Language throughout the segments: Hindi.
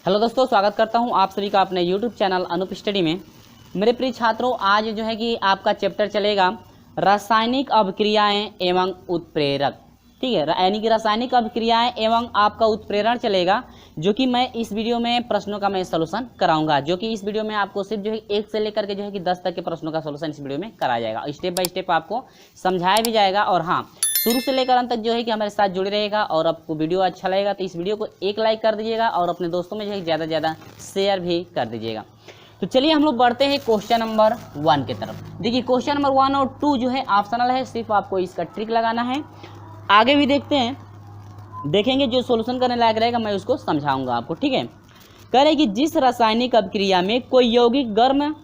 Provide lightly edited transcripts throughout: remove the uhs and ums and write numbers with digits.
हेलो दोस्तों, स्वागत करता हूं आप सभी का अपने यूट्यूब चैनल अनूप स्टडी में। मेरे प्रिय छात्रों, आज जो है कि आपका चैप्टर चलेगा रासायनिक अभिक्रियाएं एवं उत्प्रेरक। ठीक है, यानी कि रासायनिक अभिक्रियाएं एवं आपका उत्प्रेरण चलेगा, जो कि मैं इस वीडियो में प्रश्नों का मैं सॉल्यूशन कराऊंगा। जो कि इस वीडियो में आपको सिर्फ जो है 1 से लेकर के जो है कि 10 तक के प्रश्नों का सॉल्यूशन इस वीडियो में कराया जाएगा। स्टेप बाय स्टेप आपको समझाया भी जाएगा। और हाँ, शुरू से लेकर अंत तक जो है कि हमारे साथ जुड़े रहेगा। और आपको वीडियो अच्छा लगेगा तो इस वीडियो को एक लाइक कर दीजिएगा और अपने दोस्तों में जो है ज़्यादा से ज़्यादा शेयर भी कर दीजिएगा। तो चलिए हम लोग बढ़ते हैं क्वेश्चन नंबर 1 की तरफ। देखिए, क्वेश्चन नंबर 1 और 2 जो है ऑप्शनल है, सिर्फ आपको इसका ट्रिक लगाना है। आगे भी देखते हैं, देखेंगे जो सोल्यूशन करने लायक रहेगा मैं उसको समझाऊंगा आपको। ठीक है, कह रहे कि जिस रासायनिक अभिक्रिया में कोई यौगिक गर्म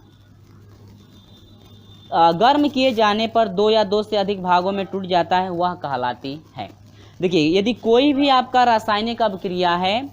किए जाने पर 2 या 2 से अधिक भागों में टूट जाता है, वह कहलाती है। देखिए, यदि कोई भी आपका रासायनिक अभिक्रिया है,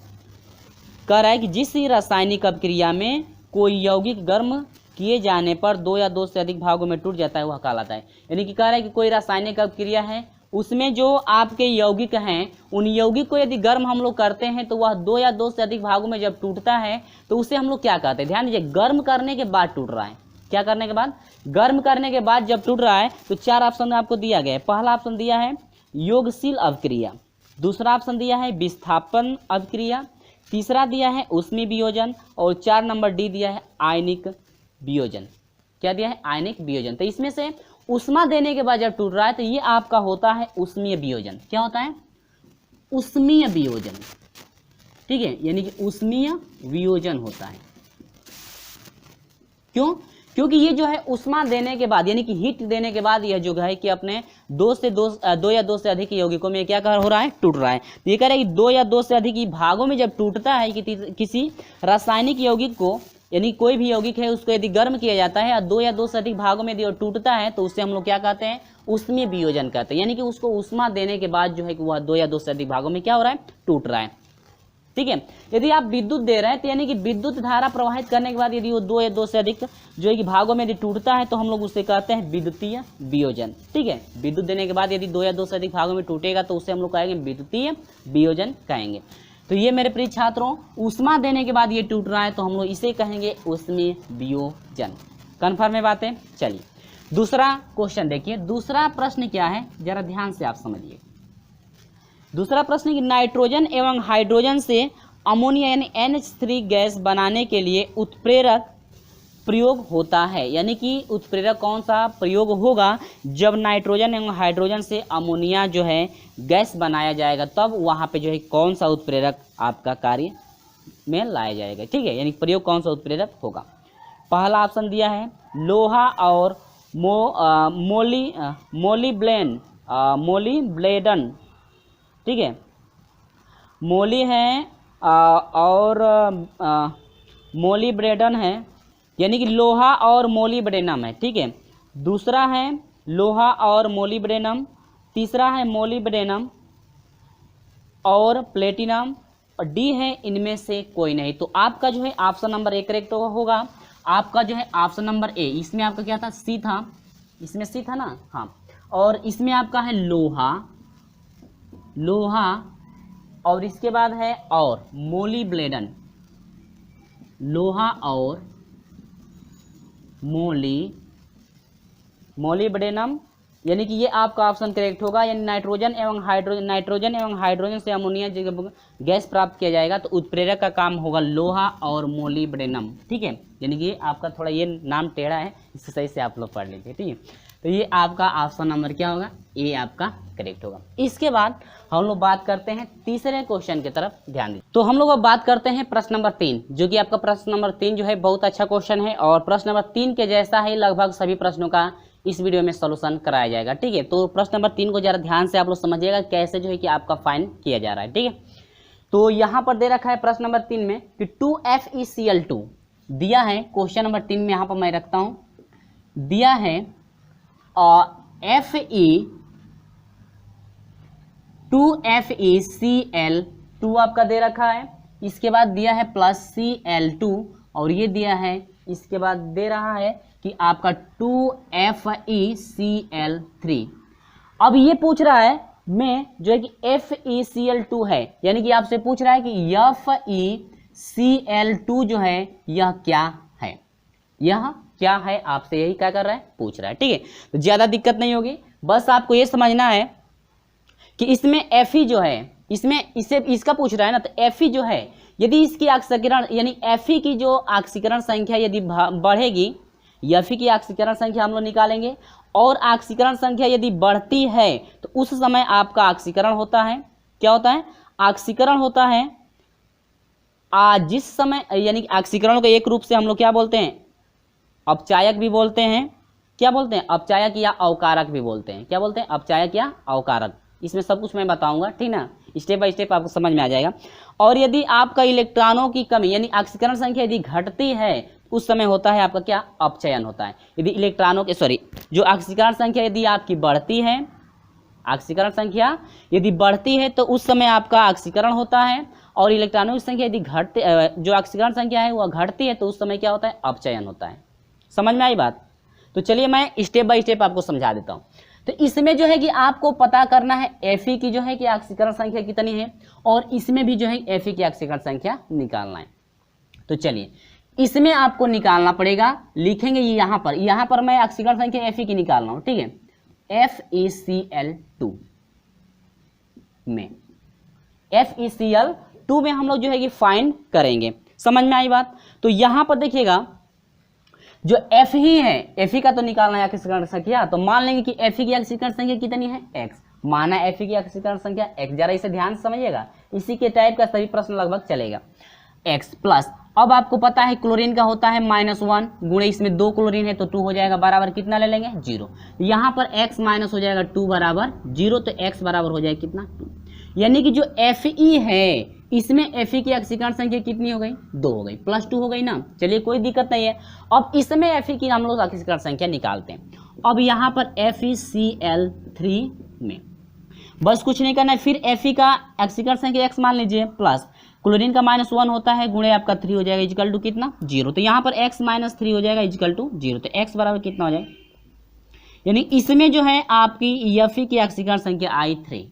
कह रहा है कि जिस रासायनिक अभिक्रिया में कोई यौगिक गर्म किए जाने पर 2 या 2 से अधिक भागों में टूट जाता है, वह कहलाता है। यानी कि कह रहा है कि कोई रासायनिक अभिक्रिया है, उसमें जो आपके यौगिक हैं, उन यौगिक को यदि गर्म हम लोग करते हैं तो वह 2 या 2 से अधिक भागों में जब टूटता है तो उसे हम लोग क्या कहते हैं। ध्यान दीजिए, गर्म करने के बाद टूट रहा है। क्या करने के बाद? गर्म करने के बाद जब टूट रहा है तो 4 ऑप्शन आपको दिया गया है। पहला ऑप्शन दिया है योगशील अभिक्रिया, दूसरा ऑप्शन दिया है विस्थापन अभिक्रिया, तीसरा दिया है ऊष्मीय वियोजन और 4 नंबर डी दिया है आयनिक वियोजन। क्या दिया है? आयनिक वियोजन। तो इसमें से ऊष्मा देने के बाद जब टूट रहा है तो ये आपका होता है ऊष्मीय वियोजन। क्या होता है? ऊष्मीय वियोजन। ठीक है, यानी कि ऊष्मीय वियोजन होता है। क्यों? क्योंकि ये जो है ऊष्मा देने के बाद, यानी कि हीट देने के बाद यह जो है कि अपने 2 या 2 से अधिक यौगिकों में क्या हो रहा है? टूट रहा है। ये कह रहा है कि 2 या 2 से अधिक भागों में जब टूटता है कि किसी रासायनिक यौगिक को, यानी कोई भी यौगिक है उसको यदि गर्म किया जाता है और 2 या 2 से अधिक भागों में यदि टूटता है तो उससे हम लोग क्या कहते हैं? ऊष्मीय वियोजन कहते हैं। यानी कि उसको ऊष्मा देने के बाद जो है कि वह 2 या 2 से अधिक भागों में क्या हो रहा है? टूट रहा है। ठीक है, यदि आप विद्युत दे रहे हैं तो यानी कि विद्युत धारा प्रवाहित करने के बाद यदि वो 2 या 2 से अधिक जो है कि भागों में यदि टूटता है तो हम लोग उसे कहते हैं विद्युतीय वियोजन। ठीक है, विद्युत देने के बाद यदि 2 या 2 से अधिक भागों में टूटेगा तो उसे हम लोग कहेंगे विद्युतीय वियोजन कहेंगे। तो ये मेरे प्रिय छात्रों, ऊष्मा देने के बाद ये टूट रहा है तो हम लोग इसे कहेंगे ऊष्मीय वियोजन। कन्फर्म है बातें? चलिए दूसरा क्वेश्चन देखिए। दूसरा प्रश्न क्या है, जरा ध्यान से आप समझिए। दूसरा प्रश्न कि नाइट्रोजन एवं हाइड्रोजन से अमोनिया यानी NH3 गैस बनाने के लिए उत्प्रेरक प्रयोग होता है। यानी कि उत्प्रेरक कौन सा प्रयोग होगा? जब नाइट्रोजन एवं हाइड्रोजन से अमोनिया जो है गैस बनाया जाएगा, तब वहाँ पे जो है कौन सा उत्प्रेरक आपका कार्य में लाया जाएगा। ठीक है, यानी प्रयोग कौन सा उत्प्रेरक होगा? पहला ऑप्शन दिया है लोहा और मोलिब्लेडन। ठीक है, मोली है और मोलिब्लेडन है, यानी कि लोहा और मोलिब्डेनम है। ठीक है, दूसरा है लोहा और मोलिब्डेनम, तीसरा है मोलिब्डेनम और प्लेटिनम, और डी है इनमें से कोई नहीं। तो आपका जो है ऑप्शन नंबर 1 करेक्ट होगा। आपका जो है ऑप्शन नंबर ए। इसमें आपका क्या था? सी था। इसमें सी था ना? हाँ। और इसमें आपका है लोहा और इसके बाद है और मोलिब्लेडन, लोहा और मोलिब्डेनम, यानी कि ये आपका ऑप्शन करेक्ट होगा। यानी नाइट्रोजन एवं हाइड्रोजन से अमोनिया गैस प्राप्त किया जाएगा तो उत्प्रेरक का काम होगा लोहा और मोलिब्डेनम। ठीक है, यानी कि आपका थोड़ा ये नाम टेढ़ा है, इसे सही से आप लोग पढ़ लीजिए। ठीक है, तो ये आपका ऑप्शन नंबर क्या होगा? ए आपका करेक्ट होगा। इसके बाद हम लोग बात करते हैं तीसरे क्वेश्चन की तरफ, ध्यान दीजिए। तो हम लोग अब बात करते हैं प्रश्न नंबर 3, जो कि आपका प्रश्न नंबर 3 जो है बहुत अच्छा क्वेश्चन है और प्रश्न नंबर 3 के जैसा ही लगभग सभी प्रश्नों का इस वीडियो में सॉल्यूशन कराया जाएगा। ठीक है, तो प्रश्न नंबर 3 को जरा ध्यान से आप लोग समझिएगा कैसे जो है कि आपका फाइंड किया जा रहा है। ठीक है, तो यहाँ पर दे रखा है प्रश्न नंबर 3 में कि 2FeCl2 दिया है। क्वेश्चन नंबर 3 में यहाँ पर मैं रखता हूँ, दिया है Fe2FeCl2 आपका दे रखा है। इसके बाद दिया है +Cl2 और ये दिया है, इसके बाद दे रहा है कि आपका 2FeCl3। अब ये पूछ रहा है में जो है कि FeCl2 है, यानी कि आपसे पूछ रहा है कि Cl2 जो है यह क्या है, यह क्या है, आपसे यही क्या कर रहा है, पूछ रहा है। ठीक है, तो ज्यादा दिक्कत नहीं होगी, बस आपको ये समझना है कि इसमें Fe जो है, इसमें इसे इसका पूछ रहा है ना, तो Fe जो है यदि इसकी ऑक्सीकरण यानी Fe की जो ऑक्सीकरण संख्या यदि बढ़ेगी, Fe की ऑक्सीकरण संख्या हम लोग निकालेंगे, और ऑक्सीकरण संख्या यदि बढ़ती है तो उस समय आपका ऑक्सीकरण होता है, क्या होता है, ऑक्सीकरण होता है। जिस समय यानी ऑक्सीकरण को एक रूप से हम लोग क्या बोलते हैं, अपचायक भी बोलते हैं, क्या बोलते हैं, अपचायक या अवकारक भी बोलते हैं, क्या बोलते हैं, अपचायक या अवकारक। इसमें सब कुछ मैं बताऊंगा, ठीक ना, स्टेप बाय स्टेप आपको समझ में आ जाएगा। और यदि आपका इलेक्ट्रॉनों की कमी यानी ऑक्सीकरण संख्या यदि घटती है उस समय होता है आपका क्या, अपचयन होता है। यदि इलेक्ट्रॉनों के जो ऑक्सीकरण संख्या यदि आपकी बढ़ती है, ऑक्सीकरण संख्या यदि बढ़ती है तो उस समय आपका ऑक्सीकरण होता है, और इलेक्ट्रॉनों की संख्या यदि जो ऑक्सीकरण संख्या है वह घटती है तो उस समय क्या होता है, अपचयन होता है। समझ में आई बात? तो चलिए मैं स्टेप बाय स्टेप आपको समझा देता हूँ। तो इसमें जो है कि आपको पता करना है Fe की जो है कि ऑक्सीकरण संख्या कितनी है, और इसमें भी जो है Fe की ऑक्सीकरण संख्या निकालना है। तो चलिए इसमें आपको निकालना पड़ेगा, लिखेंगे यहाँ पर मैं ऑक्सीकरण संख्या Fe की निकाल रहा हूँ, ठीक है। FeCl2 में FeCl2 में हम लोग जो है कि फाइंड करेंगे। समझ में आई बात? तो यहाँ पर देखिएगा जो Fe है, Fe का तो निकालना है ऑक्सीकरण संख्या, तो मान लेंगे कि Fe की ऑक्सीकरण संख्या कितनी है, x, माना Fe की ऑक्सीकरण संख्या x, जरा इसे ध्यान से समझिएगा, इसी के टाइप का सभी प्रश्न लगभग चलेगा। x प्लस, अब आपको पता है क्लोरीन का होता है -1 गुणे इसमें 2 क्लोरीन है तो 2 हो जाएगा, बराबर कितना ले लेंगे, 0। यहाँ पर x माइनस हो जाएगा 2 बराबर 0, तो x बराबर हो जाएगा कितना, 2। यानी कि जो Fe है इसमें Fe की ऑक्सीकरण संख्या कितनी हो गई, 2 हो गई, +2 हो गई ना। चलिए कोई दिक्कत नहीं है। अब इसमें Fe की हम लोग ऑक्सीकरण संख्या निकालते हैं। अब यहाँ पर FeCl3 में बस कुछ नहीं करना है, फिर Fe का ऑक्सीकरण संख्या x मान लीजिए, प्लस क्लोरीन का -1 होता है गुणे आपका 3 हो जाएगा, इक्वल टू कितना, 0। तो यहाँ पर x - 3 हो जाएगा इक्वल टू 0, तो x बराबर कितना हो जाएगा, यानी इसमें जो है आपकी Fe की ऑक्सीकरण संख्या आई 3,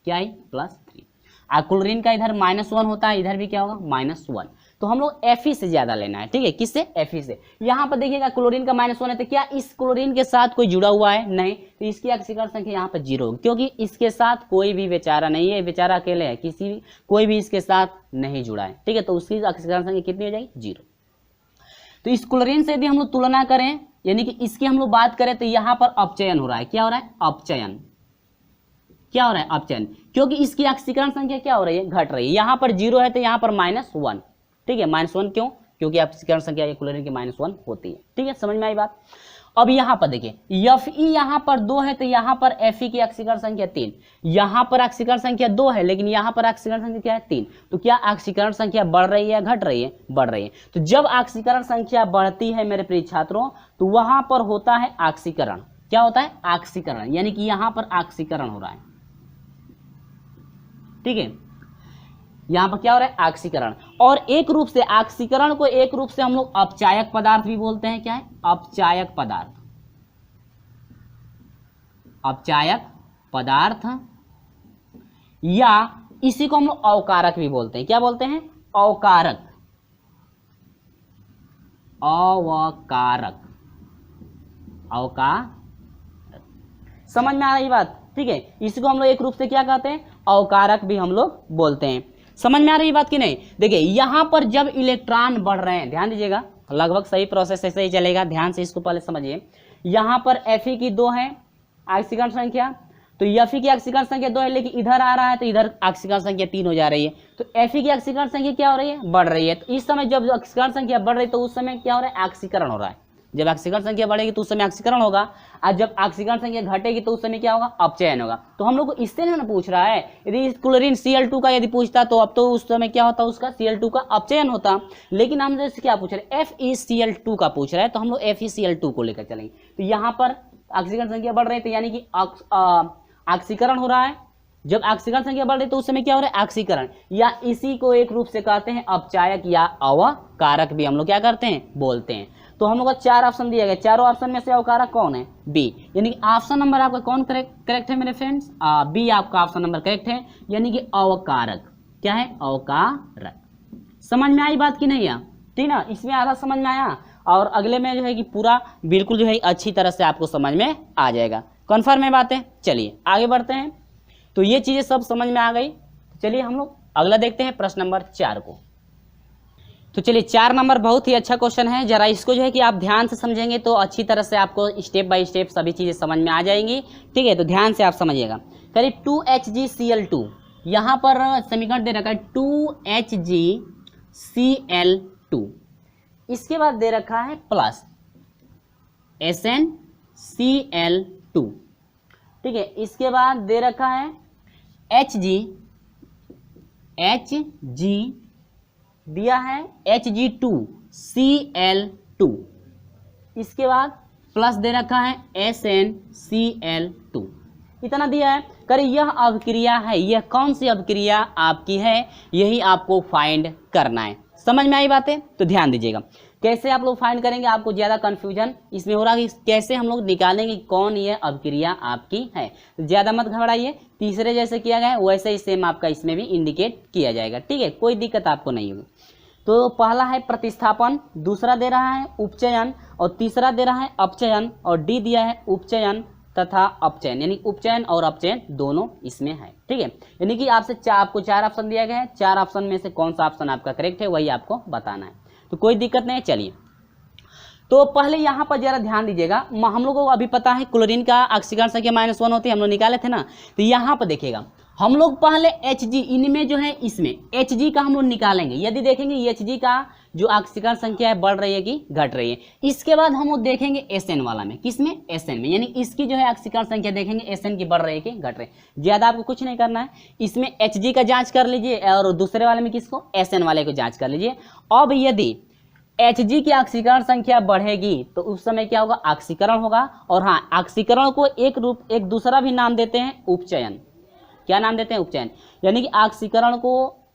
क्या आई, +3। क्लोरीन का इधर -1 होता है, इधर भी क्या होगा, -1। तो हम लोग Fe से ज्यादा लेना है, ठीक है, किससे, Fe से। यहाँ पर देखिएगा क्लोरीन का -1 है, तो क्या इस क्लोरीन के साथ कोई जुड़ा हुआ है, नहीं, तो इसकी ऑक्सीकरण संख्या यहाँ पर 0 होगी, क्योंकि इसके साथ कोई भी बेचारा नहीं है, बेचारा अकेले है, कोई भी इसके साथ नहीं जुड़ा है, ठीक है, तो उसकी ऑक्सीकरण संख्या कितनी हो जाएगी, 0। तो इस क्लोरीन से यदि हम लोग तुलना करें, यानी कि इसकी हम लोग बात करें, तो यहाँ पर अपचयन हो रहा है, क्या हो रहा है, अपचयन, क्या हो रहा है, अपचयन, क्योंकि इसकी ऑक्सीकरण संख्या क्या हो रही है, घट रही है। यहाँ पर 0 है तो यहाँ पर -1, ठीक है, -1 क्यों, क्योंकि ऑक्सीकरण संख्या ये क्लोरीन की -1 होती है, ठीक है, समझ में आई बात। अब यहाँ पर देखिए Fe यहाँ पर 2 है तो यहाँ पर Fe की ऑक्सीकरण संख्या 3, यहाँ पर ऑक्सीकरण संख्या 2 है लेकिन यहाँ पर ऑक्सीकरण संख्या क्या है, 3। तो क्या ऑक्सीकरण संख्या बढ़ रही है या घट रही है, बढ़ रही है। तो जब ऑक्सीकरण संख्या बढ़ती है मेरे प्रिय छात्रों, तो वहां पर होता है ऑक्सीकरण, क्या होता है, ऑक्सीकरण, यानी कि यहाँ पर ऑक्सीकरण हो रहा है, ठीक है, यहां पर क्या हो रहा है, ऑक्सीकरण। और एक रूप से ऑक्सीकरण को एक रूप से हम लोग अपचायक पदार्थ भी बोलते हैं, क्या है, अपचायक पदार्थ, अपचायक पदार्थ, या इसी को हम लोग अवकारक भी बोलते हैं, क्या बोलते हैं, अवकारक, अवकारक, अवकारक। समझ में आ रही बात, ठीक है, इसको हम लोग एक रूप से क्या कहते हैं, अवकारक भी हम लोग बोलते हैं। समझ में आ रही बात कि नहीं? देखिए यहां पर जब इलेक्ट्रॉन बढ़ रहे हैं, ध्यान दीजिएगा, लगभग सही प्रोसेस ऐसे ही चलेगा, ध्यान से इसको पहले समझिए। यहां पर Fe की 2 है ऑक्सीकरण संख्या, तो Fe की ऑक्सीकरण संख्या 2 है, लेकिन इधर आ रहा है तो इधर ऑक्सीकरण संख्या 3 हो जा रही है, तो Fe की ऑक्सीकरण संख्या क्या हो रही है, बढ़ रही है। तो इस समय जब ऑक्सीकरण संख्या बढ़ रही है तो उस समय क्या हो रहा है, ऑक्सीकरण हो रहा है। जब ऑक्सीकरण संख्या बढ़ेगी तो उस समय ऑक्सीकरण होगा, और जब ऑक्सीकरण संख्या घटेगी तो उस समय क्या होगा, अपचयन होगा। तो हम लोग को इससे ना पूछ रहा है, यदि क्लोरीन Cl2 का यदि पूछता तो अब तो उस समय क्या होता, उसका Cl2 का अपचयन होता, लेकिन हम जैसे क्या पूछ रहे हैं, FeCl2 का पूछ रहा है, तो हम लोग FeCl2 को लेकर चलेंगे। तो यहाँ पर ऑक्सीकरण संख्या बढ़ रही है तो यानी कि ऑक्सीकरण हो रहा है। जब ऑक्सीकरण संख्या बढ़ रही है तो उस समय क्या हो रहा है, ऑक्सीकरण, या इसी को एक रूप से कहते हैं अपचायक या अवकारक भी हम लोग क्या करते हैं, बोलते हैं। तो हम लोग को 4 ऑप्शन दिया गया, चारों ऑप्शन में से अवकारक कौन है, बी, यानी कि ऑप्शन नंबर आपका कौन करेक्ट है मेरे फ्रेंड्स, बी आपका ऑप्शन नंबर करेक्ट है, यानी कि अवकारक, क्या है, अवकारक, समझ में आई बात कि नहीं? ठीक ना, इसमें आधा समझ में आया और अगले में जो है कि पूरा बिल्कुल जो है अच्छी तरह से आपको समझ में आ जाएगा। कन्फर्म है बातें? चलिए आगे बढ़ते हैं। तो ये चीज़ें सब समझ में आ गई। चलिए हम लोग अगला देखते हैं, प्रश्न नंबर 4 को। तो चलिए 4 नंबर बहुत ही अच्छा क्वेश्चन है। जरा इसको जो है कि आप ध्यान से समझेंगे तो अच्छी तरह से आपको स्टेप बाय स्टेप सभी चीज़ें समझ में आ जाएंगी। ठीक है, तो ध्यान से आप समझिएगा। करीब 2HgCl2, यहाँ पर समीकरण दे रखा है 2HgCl2, इसके बाद दे रखा है प्लस SnCl2। ठीक है, इसके बाद दे रखा है Hg दिया है Hg2Cl2, इसके बाद प्लस दे रखा है SnCl2, इतना दिया है। करिए यह अभिक्रिया है, यह कौन सी अभिक्रिया आपकी है, यही आपको फाइंड करना है। समझ में आई बातें? तो ध्यान दीजिएगा। कैसे आप लोग फाइंड करेंगे, आपको ज़्यादा कन्फ्यूजन इसमें हो रहा है कि कैसे हम लोग निकालेंगे कौन ये अभिक्रिया आपकी है। तो ज़्यादा मत घबराइए, तीसरे जैसे किया गया है वैसे ही सेम आपका इसमें भी इंडिकेट किया जाएगा। ठीक है, कोई दिक्कत आपको नहीं होगी। तो पहला है प्रतिस्थापन, दूसरा दे रहा है उपचयन और तीसरा दे रहा है अपचयन और डी दिया है उपचयन तथा अपचयन, यानी उपचयन और अपचयन दोनों इसमें है। ठीक है, यानी कि आपको 4 ऑप्शन दिया गया है, 4 ऑप्शन में से कौन सा ऑप्शन आपका करेक्ट है वही आपको बताना है। तो कोई दिक्कत नहीं है। चलिए तो पहले यहाँ पर जरा ध्यान दीजिएगा। हम लोगों को अभी पता है क्लोरीन का ऑक्सीकरण संख्या -1 होती है, हम लोग निकाले थे ना। तो यहाँ पर देखिएगा हम लोग पहले Hg, इनमें जो है इसमें Hg का हम लोग निकालेंगे। यदि देखेंगे Hg का जो ऑक्सीकरण संख्या है बढ़ रही है कि घट रही है। इसके बाद हम लोग देखेंगे Sn वाला में, किसमें? Sn में, यानी इसकी जो है ऑक्सीकरण संख्या देखेंगे Sn की बढ़ रही है कि घट रही है। ज़्यादा आपको कुछ नहीं करना है, इसमें Hg का जाँच कर लीजिए और दूसरे वाले में किसको? Sn वाले को जाँच कर लीजिए। अब यदि Hg की ऑक्सीकरण संख्या बढ़ेगी तो उस समय क्या होगा? ऑक्सीकरण होगा। और हाँ, ऑक्सीकरण को एक दूसरा भी नाम देते हैं उपचयन। क्या नाम देते हैं? उपचयन। यानी कि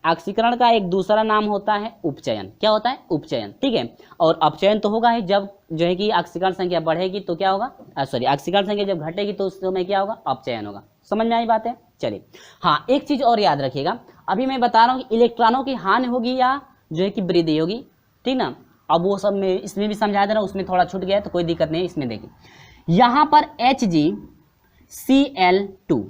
ऑक्सीकरण का एक दूसरा नाम होता है उपचयन। क्या होता है? उपचयन। ठीक है, और अपचयन तो होगा ही जब जो है कि ऑक्सीकरण संख्या बढ़ेगी तो क्या होगा? ऑक्सीकरण संख्या जब घटेगी तो उस समय क्या होगा? अपचयन होगा। समझ में आई बात है? चलिए हाँ, एक चीज और याद रखिएगा, अभी मैं बता रहा हूँ कि इलेक्ट्रॉनों की हानि होगी या जो है कि वृद्धि होगी। ठीक ना, अब वो सब में इसमें भी समझा दे रहा हूँ, उसमें थोड़ा छूट गया है तो कोई दिक्कत नहीं। इसमें देखिए यहाँ पर HgCl2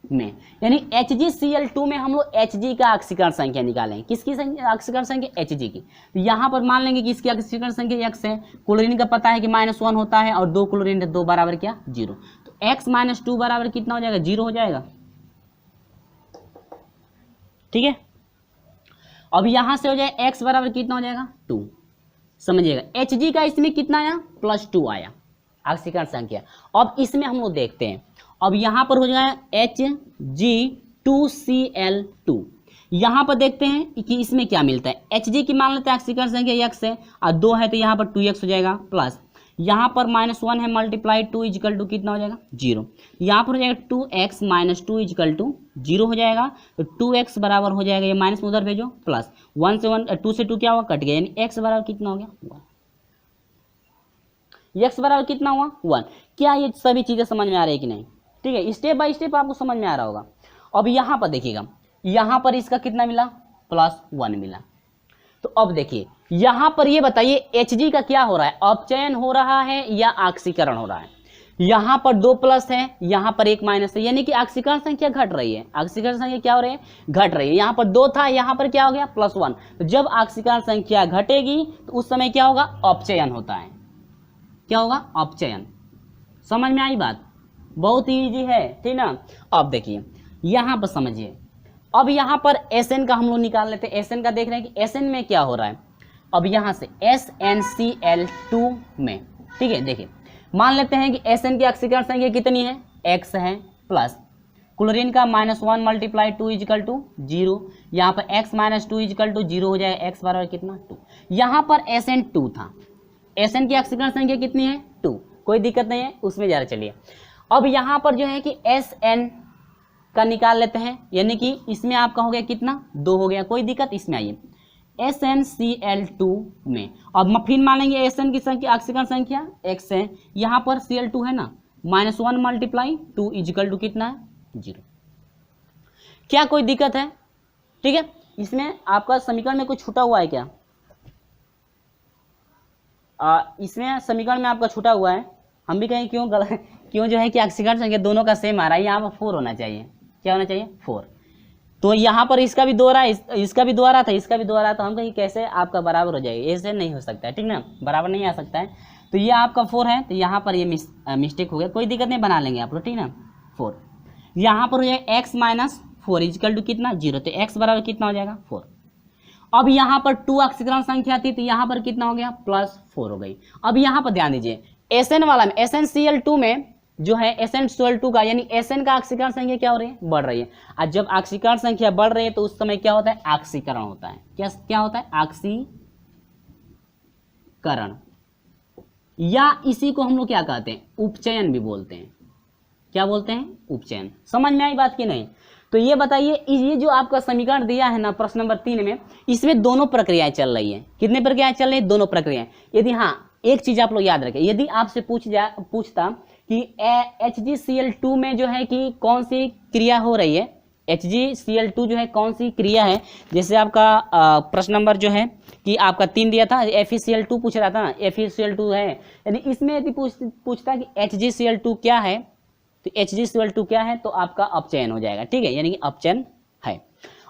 में, यानी HgCl2 में हम लोग Hg का ऑक्सीकरण संख्या निकालेंगे। किसकी संख्या? ऑक्सीकरण संख्या Hg की। तो यहाँ पर मान लेंगे कि इसकी ऑक्सीकरण संख्या x है। क्लोरीन का पता है कि -1 होता है और 2 क्लोरीन 2 बराबर क्या? 0। तो x - 2 बराबर कितना हो जाएगा? 0 हो जाएगा। ठीक है, अब यहाँ से हो जाए x बराबर कितना हो जाएगा? 2। समझिएगा, Hg का इसमें कितना आया? +2 आया ऑक्सीकरण संख्या। अब इसमें हम लोग देखते हैं, अब यहाँ पर हो जाएगा Hg2Cl2। यहाँ पर देखते हैं कि इसमें क्या मिलता है। Hg की मान लेते हैं ऑक्सीकरण संख्या x है और 2 है तो यहाँ पर 2x हो जाएगा, प्लस यहाँ पर -1 है मल्टीप्लाई 2 इक्वल टू कितना हो जाएगा? 0। यहाँ पर हो जाएगा 2x - 2 इक्वल टू 0 हो जाएगा। तो 2x बराबर हो जाएगा, ये माइनस में उधर भेजो, प्लस 2 से 2 क्या हुआ? कट गया, यानी x बराबर कितना हो गया? 1। x बराबर कितना हुआ? 1। क्या ये सभी चीज़ें समझ में आ रही है कि नहीं? ठीक है, स्टेप बाय स्टेप आपको समझ में आ रहा होगा। अब यहाँ पर देखिएगा, यहाँ पर इसका कितना मिला? +1 मिला। तो अब देखिए यहाँ पर ये बताइए Hg का क्या हो रहा है? अपचयन हो रहा है या ऑक्सीकरण हो रहा है? यहाँ पर 2 प्लस है, यहाँ पर 1 माइनस है, यानी कि ऑक्सीकरण संख्या घट रही है। ऑक्सीकरण संख्या क्या हो रही है? घट रही है। यहाँ पर 2 था, यहाँ पर क्या हो गया? +1। तो जब ऑक्सीकरण संख्या घटेगी तो उस समय क्या होगा? अपचयन होता है। क्या होगा? अपचयन। समझ में आई बात? बहुत ही ईजी है, ठीक ना। अब देखिए यहाँ पर समझिए, अब यहाँ पर Sn का हम लोग निकाल लेते हैं। Sn का देख रहे हैं कि Sn में क्या हो रहा है। अब यहाँ से SnCl2 में, ठीक है, देखिए मान लेते हैं कि Sn की ऑक्सीकरण संख्या कितनी है? x है, प्लस क्लोरीन का -1 मल्टीप्लाई 2 इक्वल टू 0। यहाँ पर x - 2 इक्वल टू 0 हो जाएगा, x बराबर कितना? 2। यहाँ पर Sn2 था, Sn की ऑक्सीकरण संख्या कितनी है? 2। कोई दिक्कत नहीं है, उसमें ज़्यादा चलिए। अब यहाँ पर जो है कि Sn का निकाल लेते हैं, यानी कि इसमें आपका हो गया कितना? 2 हो गया। कोई दिक्कत? इसमें आइए SnCl2 में, अब फिर मान लेंगे Sn की संख्या ऑक्सीकरण संख्या x है, यहाँ पर Cl2 है ना, -1 मल्टीप्लाई 2 इक्वल टू कितना है? 0। क्या कोई दिक्कत है? ठीक है, इसमें आपका समीकरण में कुछ छूटा हुआ है क्या? इसमें समीकरण में आपका छूटा हुआ है, हम भी कहें क्यों क्यों जो है कि ऑक्सीकरण संख्या दोनों का सेम आ रहा है, यहाँ पर 4 होना चाहिए। क्या होना चाहिए? 4। तो यहाँ पर इसका भी 2 आ रहा है, इसका भी 2 आ रहा था, इसका भी 2 आ रहा था, हम कहें कैसे आपका बराबर हो जाएगा, ऐसे नहीं हो सकता है, ठीक ना, बराबर नहीं आ सकता है। तो ये आपका 4 है, तो यहाँ पर ये मिस्टेक हो गया, कोई दिक्कत नहीं, बना लेंगे आप लोग, ठीक ना। 4 यहाँ पर हो जाएगा x माइनस 4 इक्वल टू कितना? 0। तो x बराबर कितना हो जाएगा? 4। अब यहाँ पर 2 ऑक्सीकरण संख्या थी, तो यहाँ पर कितना हो गया? +4 हो गई। अब यहाँ पर ध्यान दीजिए, SN वाला में SnCl2 में जो है SnCl2 का यानी SN का ऑक्सीकरण संख्या क्या हो रही है? बढ़ रही है। और जब ऑक्सीकरण संख्या बढ़ रही है तो उस समय क्या होता है? ऑक्सीकरण होता है। क्या होता है? ऑक्सीकरण, या इसी को हम लोग क्या कहते हैं? उपचयन भी बोलते हैं। क्या बोलते हैं? उपचयन। समझ में आई बात की नहीं? तो ये बताइए, ये जो आपका समीकरण दिया है ना प्रश्न नंबर 3 में, इसमें दोनों प्रक्रियाएं चल रही है। कितनी प्रक्रियाएं चल रही है? दोनों प्रक्रियाएं। यदि हाँ, एक चीज आप लोग याद रखें, यदि आपसे पूछता कि HgCl2 में जो है कि कौन सी क्रिया हो रही है, HgCl2 जो है कौन सी क्रिया है, जैसे आपका प्रश्न नंबर जो है कि आपका 3 दिया था, FeCl2 पूछ रहा था ना, FeCl2 है, यानी इसमें यदि पूछता कि HgCl2 क्या है, तो HgCl2 क्या है, तो आपका अपचयन हो जाएगा, ठीक है, यानी कि अपचयन है।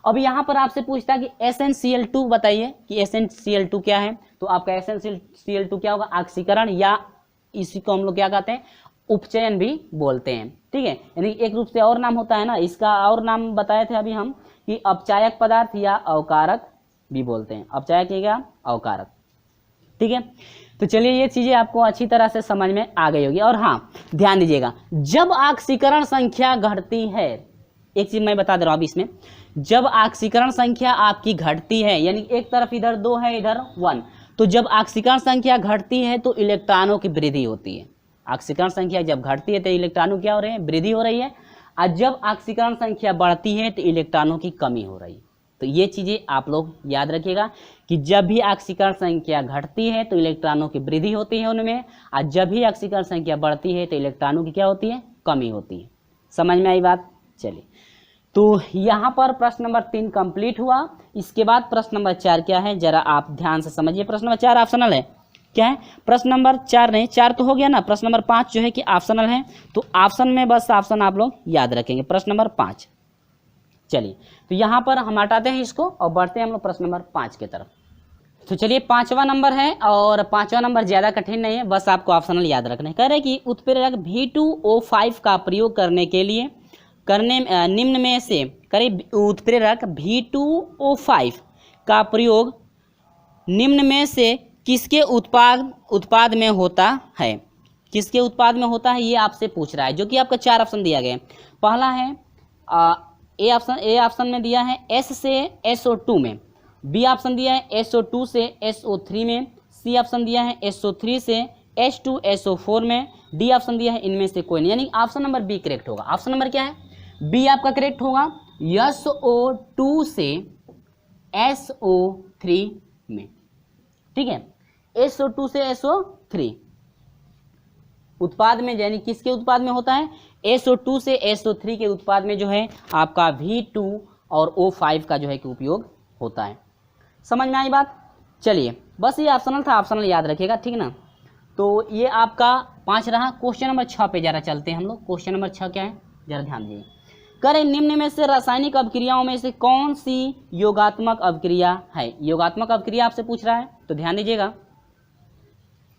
अब यहाँ पर आपसे पूछता कि SnCl2 बताइए कि SnCl2 क्या है, तो आपका SnCl2 क्या होगा? ऑक्सीकरण, या इसी को हम लोग क्या कहते हैं? उपचयन भी बोलते हैं, ठीक है, यानी एक रूप से और नाम होता है ना, इसका और नाम बताए थे अभी हम कि अपचायक पदार्थ या अवकारक भी बोलते हैं। अपचायक या अवकारक, ठीक है। तो चलिए, ये चीजें आपको अच्छी तरह से समझ में आ गई होगी। और हाँ, ध्यान दीजिएगा, जब ऑक्सीकरण संख्या घटती है, एक चीज मैं बता दे रहा हूं अभी इसमें, जब ऑक्सीकरण संख्या आपकी घटती है, यानी एक तरफ इधर 2 है, इधर 1, तो जब ऑक्सीकरण संख्या घटती है तो इलेक्ट्रॉनों की वृद्धि होती है। ऑक्सीकरण संख्या जब घटती है तो इलेक्ट्रॉनों क्या हो रहे हैं? वृद्धि हो रही है। और जब ऑक्सीकरण संख्या बढ़ती है तो इलेक्ट्रॉनों की कमी हो रही है। तो ये चीजें आप लोग याद रखिएगा कि जब भी ऑक्सीकरण संख्या घटती है तो इलेक्ट्रॉनों की वृद्धि होती है उनमें, और जब भी ऑक्सीकरण संख्या बढ़ती है तो इलेक्ट्रॉनों की क्या होती है? कमी होती है। समझ में आई बात? चलिए, तो यहाँ पर प्रश्न नंबर 3 कंप्लीट हुआ। इसके बाद प्रश्न नंबर 4 क्या है, जरा आप ध्यान से समझिए। प्रश्न नंबर 4 ऑप्शनल है। क्या है? प्रश्न नंबर 4 नहीं, 4 तो हो गया ना, प्रश्न नंबर 5 जो है कि ऑप्शनल है, तो ऑप्शन में बस ऑप्शन आप लोग याद रखेंगे। प्रश्न नंबर 5, चलिए, तो यहाँ पर हम हटाते हैं इसको और बढ़ते हैं हम लोग प्रश्न नंबर 5 की तरफ। तो चलिए, 5वां नंबर है, और 5वां नंबर ज़्यादा कठिन नहीं है, बस आपको ऑप्शनल याद रखना है। कह रहे हैं कि उत्प्रेरक V2O5 का प्रयोग करने के लिए निम्न में से उत्प्रेरक V2O5 का प्रयोग निम्न में से किसके उत्पाद में होता है? किसके उत्पाद में होता है, ये आपसे पूछ रहा है, जो कि आपका 4 ऑप्शन दिया गया है। पहला है ए ऑप्शन में दिया है S से SO2 में, बी ऑप्शन दिया है SO2 से SO3 में, सी ऑप्शन दिया है SO3 से H2SO4 में, डी ऑप्शन दिया है इनमें से कोई नहीं, यानी ऑप्शन नंबर बी करेक्ट होगा। ऑप्शन नंबर क्या है? बी आपका करेक्ट होगा, SO2 से SO3 में, ठीक है, SO2 से SO3 उत्पाद में, यानी किसके उत्पाद में होता है? SO2 से SO3 के उत्पाद में जो है आपका V2 और O5 का जो है कि उपयोग होता है। समझ में आई बात? चलिए, बस ये ऑप्शनल था, ऑप्शनल याद रखिएगा, ठीक ना। तो ये आपका 5 रहा। क्वेश्चन नंबर 6 पे जरा चलते हैं हम लोग। क्वेश्चन नंबर 6 क्या है, जरा ध्यान दीजिए। करें निम्न में से रासायनिक अभिक्रियाओं में से कौन सी योगात्मक अभिक्रिया है? योगात्मक अभिक्रिया आपसे पूछ रहा है, तो ध्यान दीजिएगा।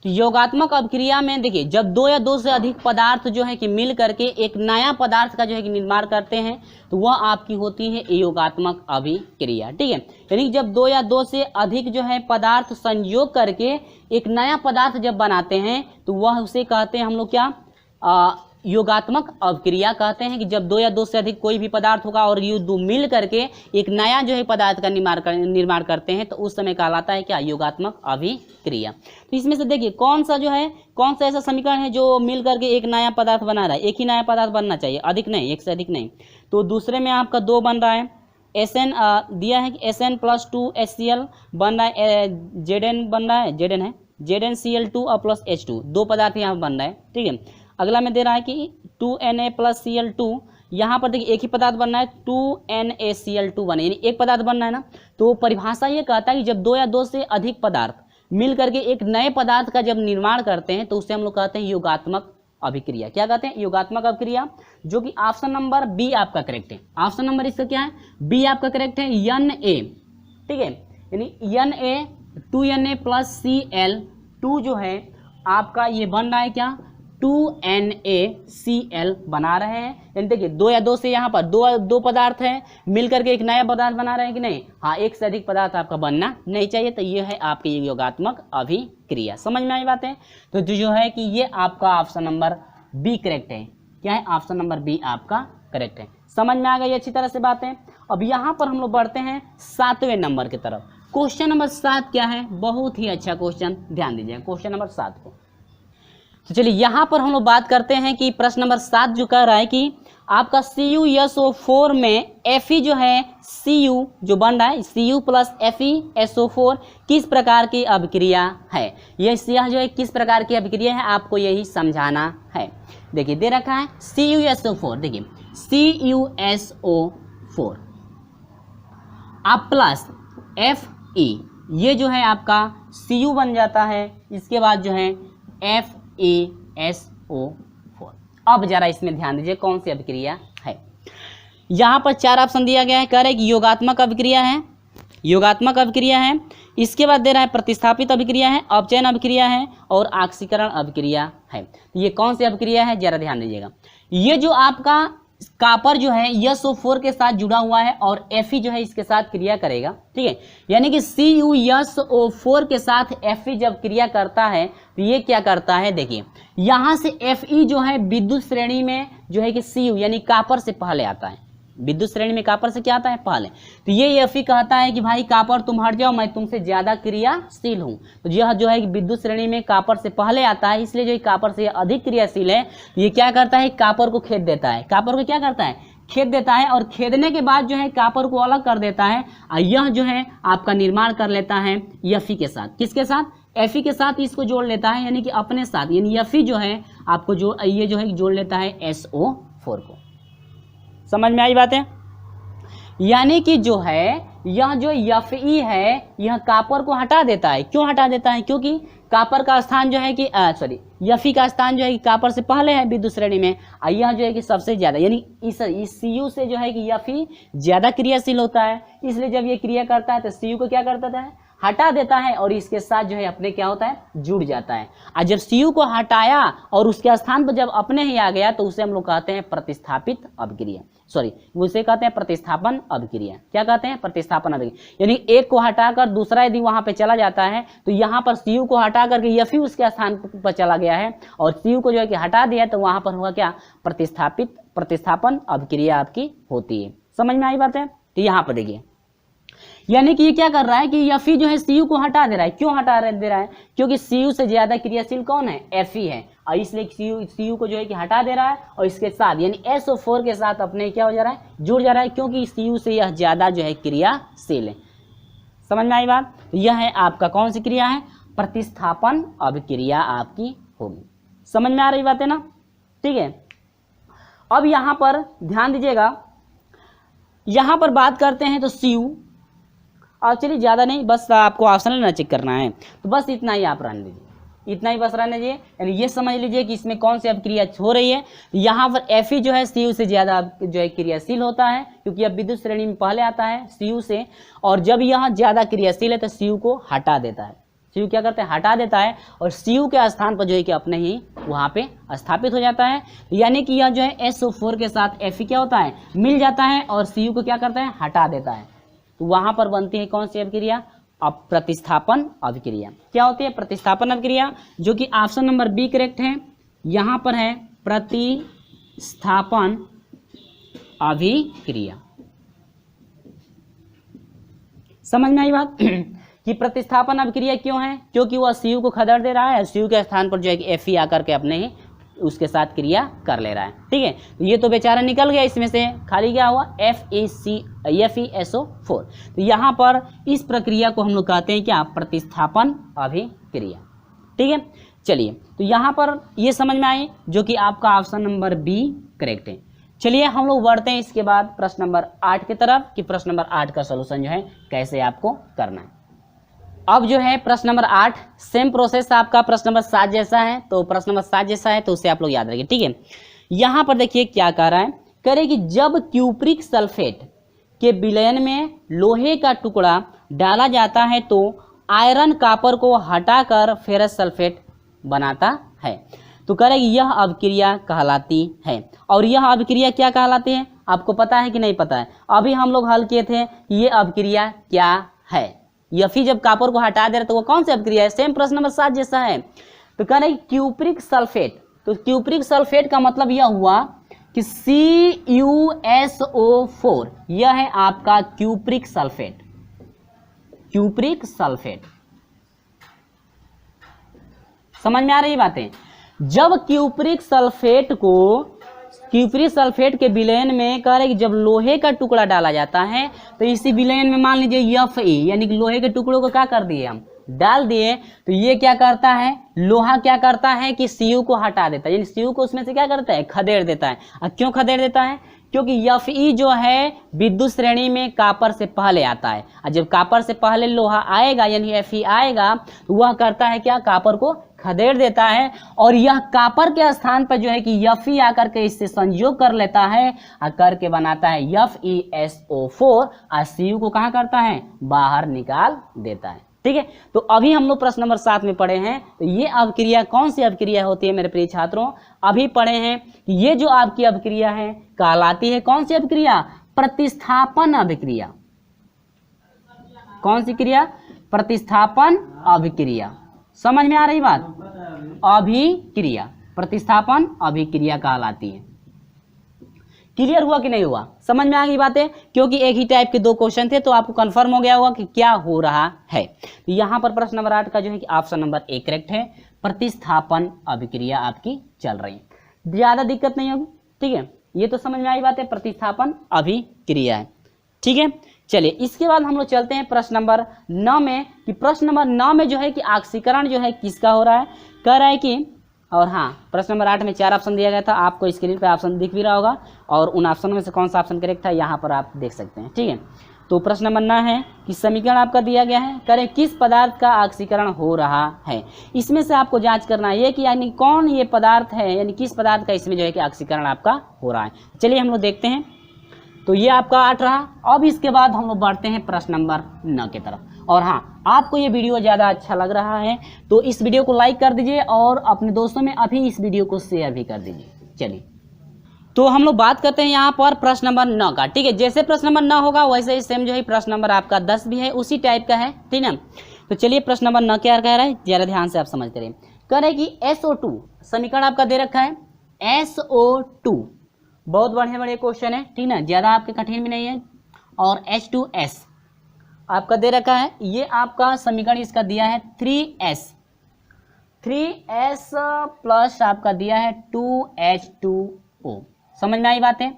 तो योगात्मक अभिक्रिया में देखिए, जब 2 या 2 से अधिक पदार्थ जो है कि मिल करके एक नया पदार्थ का जो है कि निर्माण करते हैं, तो वह आपकी होती है योगात्मक अभिक्रिया, ठीक है। यानी जब 2 या 2 से अधिक जो है पदार्थ संयोग करके एक नया पदार्थ जब बनाते हैं, तो वह उसे कहते हैं हम लोग क्या? योगात्मक अभिक्रिया कहते हैं। कि जब 2 या 2 से अधिक कोई भी पदार्थ होगा और ये 2 मिल करके एक नया जो है पदार्थ का निर्माण करते हैं, तो उस समय कहलाता है क्या? योगात्मक अभिक्रिया। तो इसमें से देखिए, कौन सा ऐसा समीकरण है जो मिल करके एक नया पदार्थ बना रहा है? एक ही नया पदार्थ बनना चाहिए, अधिक नहीं, एक से अधिक नहीं। तो दूसरे में आपका 2 बन रहा है, SN दिया है कि SN+2 HCl बन रहा है, ZN बन रहा है, ZnCl2 और प्लस H2, 2 पदार्थ यहाँ बन रहा है, ठीक है। अगला में दे रहा है कि 2Na+Cl2 यहाँ पर देखिए एक ही पदार्थ बनना है, 2NaCl2 बने, यानी एक पदार्थ बनना है ना। तो परिभाषा ये कहता है कि जब दो या दो से अधिक पदार्थ मिल करके एक नए पदार्थ का जब निर्माण करते हैं तो उसे हम लोग कहते हैं योगात्मक अभिक्रिया। क्या कहते हैं? योगात्मक अभिक्रिया, जो कि ऑप्शन नंबर बी आपका करेक्ट है। ऑप्शन नंबर इसका क्या है? बी आपका करेक्ट है, Na, ठीक है, यानी Na 2Na प्लस Cl2 जो है आपका ये बन रहा है क्या? 2NaCl बना रहे हैं। यानी देखिए दो या दो से यहाँ पर दो पदार्थ है मिल करके एक नया पदार्थ बना रहे हैं कि नहीं? हाँ, एक से अधिक पदार्थ आपका बनना नहीं चाहिए। तो ये है आपकी योगात्मक अभिक्रिया। समझ में आई बात है? तो जो है कि ये आपका ऑप्शन नंबर बी करेक्ट है। क्या है? ऑप्शन नंबर बी आपका करेक्ट है। समझ में आ गई अच्छी तरह से बातें। अब यहाँ पर हम लोग बढ़ते हैं 7वें नंबर की तरफ। क्वेश्चन नंबर 7 क्या है? बहुत ही अच्छा क्वेश्चन, ध्यान दीजिए क्वेश्चन नंबर 7 को। तो चलिए यहाँ पर हम लोग बात करते हैं कि प्रश्न नंबर 7 जो कह रहा है कि आपका CuSO4 में Fe जो है Cu जो बन रहा है Cu प्लस FeSO4 किस प्रकार की अभिक्रिया है? यह जो है किस प्रकार की अभिक्रिया है आपको यही समझाना है। देखिए दे रखा है CuSO4, देखिए CuSO4 आप प्लस Fe, ये जो है आपका Cu बन जाता है, इसके बाद जो है FeSO4। अब जरा इसमें ध्यान दीजिए कौन सी अभिक्रिया है। यहाँ पर 4 ऑप्शन दिया गया है, कह रहे हैं कि योगात्मक अभिक्रिया है, योगात्मक अभिक्रिया है, इसके बाद दे रहा है प्रतिस्थापित अभिक्रिया है, अपचयन अभिक्रिया है और ऑक्सीकरण अभिक्रिया है। तो ये कौन सी अभिक्रिया है जरा ध्यान दीजिएगा। ये जो आपका कॉपर जो है SO4 के साथ जुड़ा हुआ है और Fe जो है इसके साथ क्रिया करेगा, ठीक है, यानी कि CuSO4 के साथ Fe जब क्रिया करता है तो ये क्या करता है? देखिए यहाँ से Fe जो है विद्युत श्रेणी में जो है कि Cu यानी कॉपर से पहले आता है, विद्युत श्रेणी में कॉपर से क्या आता है? पहले। तो ये Fe कहता है कि भाई कॉपर तुम हट जाओ, मैं तुमसे ज्यादा क्रियाशील हूँ। तो यह जो है कि विद्युत श्रेणी में कॉपर से पहले आता है, इसलिए जो कॉपर से अधिक क्रियाशील है ये क्या करता है? कॉपर को खेद देता है। कॉपर को क्या करता है? खेद देता है, और खेदने के बाद जो है कॉपर को अलग कर देता है और यह जो है आपका निर्माण कर लेता है Fe के साथ। किसके साथ? Fe के साथ इसको जोड़ लेता है, यानी कि अपने साथ, यानी Fe जो है आपको ये जो है जोड़ लेता है SO4 को। समझ में आई बात है? यानी कि जो है यह जो Fe है यह कॉपर को हटा देता है। क्यों हटा देता है? क्योंकि कॉपर का स्थान जो है कि Fe का स्थान जो है कि कॉपर से पहले है विद्युत श्रेणी में, और यह जो है कि सबसे ज्यादा, यानी इस Cu से जो है कि Fe ज्यादा क्रियाशील होता है, इसलिए जब ये क्रिया करता है तो Cu को क्या करता है? हटा देता है और इसके साथ जो है अपने क्या होता है? जुड़ जाता है। और जब Cu को हटाया और उसके स्थान पर जब अपने ही आ गया तो उसे हम लोग कहते हैं प्रतिस्थापित अभिक्रिया, उसे कहते हैं प्रतिस्थापन अभिक्रिया। क्या कहते हैं? प्रतिस्थापन अभिक्रिया। यानी एक को हटाकर दूसरा यदि वहां पे चला जाता है तो यहाँ पर Cu को हटा करके Fe उसके स्थान पर चला गया है और Cu को जो है कि हटा दिया तो वहां पर हुआ क्या? प्रतिस्थापन अभिक्रिया आपकी होती है। समझ में आई बात है? तो यहाँ पर देखिए, यानी कि ये क्या कर रहा है कि Fe जो है Cu को हटा दे रहा है। क्यों हटा दे रहा है? क्योंकि Cu से ज्यादा क्रियाशील कौन है? Fe है, और इसलिए Cu को जो है कि हटा दे रहा है और इसके साथ यानी SO4 के साथ अपने क्या हो जा रहा है? जुड़ जा रहा है, क्योंकि Cu से यह ज्यादा जो है क्रियाशील है। समझ में आई बात? यह है आपका कौन सी क्रिया है? प्रतिस्थापन अभिक्रिया आपकी होगी। समझ में आ रही बात है ना? ठीक है। अब यहाँ पर ध्यान दीजिएगा, यहाँ पर बात करते हैं तो Cu, और चलिए ज़्यादा नहीं, बस आपको ऑप्शन ना चेक करना है, तो बस इतना ही आप रहने दीजिए, इतना ही बस रहने दीजिए। यानी ये समझ लीजिए कि इसमें कौन सी अभिक्रिया हो रही है। यहाँ पर Fe जो है Cu से ज़्यादा जो है क्रियाशील होता है, क्योंकि अब विद्युत श्रेणी में पहले आता है Cu से, और जब यह ज़्यादा क्रियाशील है तो Cu को हटा देता है। Cu क्या करते हैं? हटा देता है, और Cu के स्थान पर जो है कि अपने ही वहाँ पे स्थापित हो जाता है। यानी कि यह जो है SO4 के साथ Fe क्या होता है? मिल जाता है, और Cu को क्या करता है? हटा देता है। तो वहां पर बनती है कौन सी अभिक्रिया? अब प्रतिस्थापन अभिक्रिया। क्या होती है? प्रतिस्थापन अभिक्रिया, जो कि ऑप्शन नंबर बी करेक्ट है। यहां पर है प्रतिस्थापन अभिक्रिया। समझ में आई बात? कि प्रतिस्थापन अभिक्रिया क्यों है? क्योंकि वह Cu को खदेड़ दे रहा है, Cu के स्थान पर जो है कि Fe आकर के अपने ही उसके साथ क्रिया कर ले रहा है। ठीक है, तो ये तो बेचारा निकल गया, इसमें से खाली क्या हुआ? FeSO4। तो यहाँ पर इस प्रक्रिया को हम लोग कहते हैं क्या? प्रतिस्थापन अभिक्रिया। ठीक है, चलिए तो यहाँ पर ये समझ में आए, जो कि आपका ऑप्शन नंबर बी करेक्ट है। चलिए हम लोग बढ़ते हैं इसके बाद प्रश्न नंबर 8 की तरफ कि प्रश्न नंबर 8 का सोल्यूशन जो है कैसे आपको करना है। अब जो है प्रश्न नंबर 8 सेम प्रोसेस आपका प्रश्न नंबर 7 जैसा है, तो प्रश्न नंबर 7 जैसा है तो उसे आप लोग याद रखिए, ठीक है। यहाँ पर देखिए क्या कह रहा है, कह रहे कि जब क्यूप्रिक सल्फेट के विलयन में लोहे का टुकड़ा डाला जाता है तो आयरन कॉपर को हटाकर फेरस सल्फेट बनाता है। तो कह रहे कि यह अभिक्रिया कहलाती है। और यह अभिक्रिया क्या कहलाती है, आपको पता है कि नहीं पता है? अभी हम लोग हल किए थे ये अभिक्रिया क्या है। Fe जब कॉपर को हटा दे रहे तो वो कौन सी अभिक्रिया है, सेम प्रश्न नंबर 7 जैसा है। तो कह रहे क्यूप्रिक सल्फेट, तो क्यूप्रिक सल्फेट का मतलब यह हुआ कि CuSO4 यह है आपका क्यूप्रिक सल्फेट। क्यूप्रिक सल्फेट समझ में आ रही बातें। जब क्यूप्रिक सल्फेट के विलयन में कह रहे कि जब लोहे का टुकड़ा डाला जाता है तो इसी विलयन में मान लीजिए Fe यानी कि लोहे के टुकड़ों को क्या कर दिए हम, डाल दिए, तो ये क्या करता है, लोहा क्या करता है कि Cu को हटा देता है, यानी Cu को उसमें से क्या करता है, खदेड़ देता है। और क्यों खदेड़ देता है, क्योंकि Fe जो है विद्युत श्रेणी में कॉपर से पहले आता है, और जब कॉपर से पहले लोहा आएगा यानी Fe आएगा तो वह करता है क्या, कॉपर को खदेड़ देता है। और यह कॉपर के स्थान पर जो है कि Fe आकर के इससे संयोग कर लेता है और करके बनाता है FeSO4 और Cu को कहाँ करता है, बाहर निकाल देता है, ठीक है। तो अभी हम लोग प्रश्न नंबर 7 में पढ़े हैं, तो ये अभिक्रिया कौन सी अभिक्रिया होती है मेरे प्रिय छात्रों, अभी पढ़े हैं कि ये जो आपकी अभिक्रिया है कहलाती है कौन सी अभिक्रिया, प्रतिस्थापन अभिक्रिया। कौन सी क्रिया, प्रतिस्थापन अभिक्रिया। समझ में आ रही बात, अभिक्रिया, प्रतिस्थापन अभिक्रिया कहलाती है। क्लियर हुआ कि नहीं हुआ, समझ में आ गई बातें, क्योंकि एक ही टाइप के दो क्वेश्चन थे तो आपको कंफर्म हो गया होगा कि क्या हो रहा है। तो यहाँ पर प्रश्न नंबर 8 का जो है कि ऑप्शन नंबर 1 करेक्ट है, प्रतिस्थापन अभिक्रिया आपकी चल रही है, ज्यादा दिक्कत नहीं होगी, ठीक है। ये तो समझ में आई बात है, प्रतिस्थापन अभिक्रिया है, ठीक है। चलिए इसके बाद हम लोग चलते हैं प्रश्न नंबर 9 में, कि प्रश्न नंबर 9 में जो है कि ऑक्सीकरण जो है किसका हो रहा है, कह रहा है कि, और हाँ प्रश्न नंबर 8 में 4 ऑप्शन दिया गया था, आपको स्क्रीन पे ऑप्शन दिख भी रहा होगा, और उन ऑप्शन में से कौन सा ऑप्शन करेक्ट था यहाँ पर आप देख सकते हैं, ठीक है। तो प्रश्न नंबर 9 है कि समीकरण आपका दिया गया है, करें किस पदार्थ का ऑक्सीकरण हो रहा है। इसमें से आपको जांच करना है कि यानी कौन ये पदार्थ है, यानी किस पदार्थ का इसमें जो है कि ऑक्सीकरण आपका हो रहा है। चलिए हम लोग देखते हैं। तो ये आपका 8 रहा। अब इसके बाद हम लोग बढ़ते हैं प्रश्न नंबर 9 की तरफ। और हाँ, आपको ये वीडियो ज़्यादा अच्छा लग रहा है तो इस वीडियो को लाइक कर दीजिए और अपने दोस्तों में अभी इस वीडियो को शेयर भी कर दीजिए। चलिए तो हम लोग बात करते हैं यहाँ पर प्रश्न नंबर 9 का, ठीक है। जैसे प्रश्न नंबर 9 होगा वैसे ही सेम जो है प्रश्न नंबर आपका 10 भी है, उसी टाइप का है, ठीक है। तो चलिए प्रश्न नंबर 9 क्या कह रहा है, ज़रा ध्यान से आप समझते रहिए। कह रहे कि SO2 समीकरण आपका दे रखा है, SO2 बहुत बढ़िया क्वेश्चन है, ठीक है, ज़्यादा आपके कठिन भी नहीं है। और H2S आपका दे रखा है, ये आपका समीकरण इसका दिया है 3S प्लस आपका दिया है 2H2O। समझ में आई बातें।